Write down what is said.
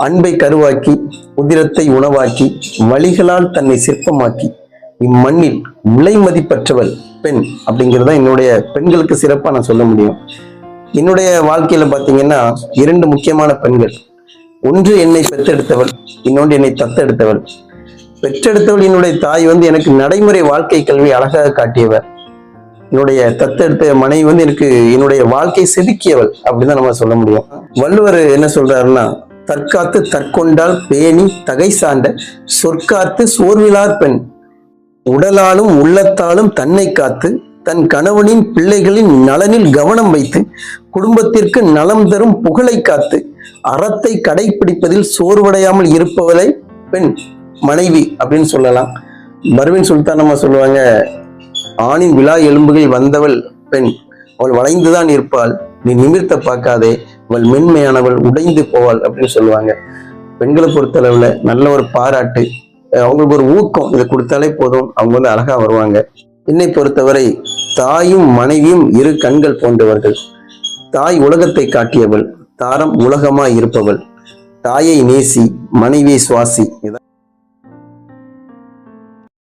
அன்பை கருவாக்கி உதிரத்தை உணவாக்கி வழிகளால் தன்னை சிற்பமாக்கி இம்மண்ணில் விலை மதிப்பற்றவள் பெண் அப்படிங்கிறத என்னுடைய பெண்களுக்கு சிறப்பா நான் சொல்ல முடியும். என்னுடைய வாழ்க்கையில பாத்தீங்கன்னா 2 முக்கியமான பெண்கள். ஒன்று என்னை பெற்றெடுத்தவள், இன்னொன்று என்னை தத்தெடுத்தவள். பெற்றெடுத்தவள் என்னுடைய தாய் எனக்கு நடைமுறை வாழ்க்கை கல்வி அழகாக காட்டியவர். என்னுடைய தத்தெடுத்த மனைவி எனக்கு என்னுடைய வாழ்க்கை செதுக்கியவள் அப்படிதான் நம்ம சொல்ல முடியும். வள்ளுவர் என்ன சொல்றாருன்னா, தற்காத்து தற்கொண்டால் பேணி தகை சார்ந்த சொற்காத்து சோர்விலார் பெண், உடலாலும் உள்ளத்தாலும் தன்னை காத்து தன் கணவனின் பிள்ளைகளின் நலனில் கவனம் வைத்து குடும்பத்திற்கு நலம் தரும் புகழை காத்து அறத்தை கடைபிடிப்பதில் சோர்வடையாமல் இருப்பவளை பெண் மனைவி அப்படின்னு சொல்லலாம். பர்வீன் சுல்தான் நம்ம சொல்லுவாங்க, ஆணின் விழா எலும்புகள் வந்தவள் பெண், அவள் வளைந்துதான் இருப்பாள், நீ நிமிர்த்த பார்க்காதே, அவள் மென்மையானவள், உடைந்து போவாள் அப்படின்னு சொல்லுவாங்க. பெண்களை பொறுத்தளவுல நல்ல ஒரு பாராட்டு, அவங்களுக்கு ஒரு ஊக்கம் இதை கொடுத்தாலே போதும், அவங்க அழகா வருவாங்க. என்னை பொறுத்தவரை தாயும் மனைவியும் 2 கண்கள் போன்றவர்கள். தாய் உலகத்தை காட்டியவள், தாரம் உலகமாய் இருப்பவள். தாயை நேசி, மனைவியை சுவாசி.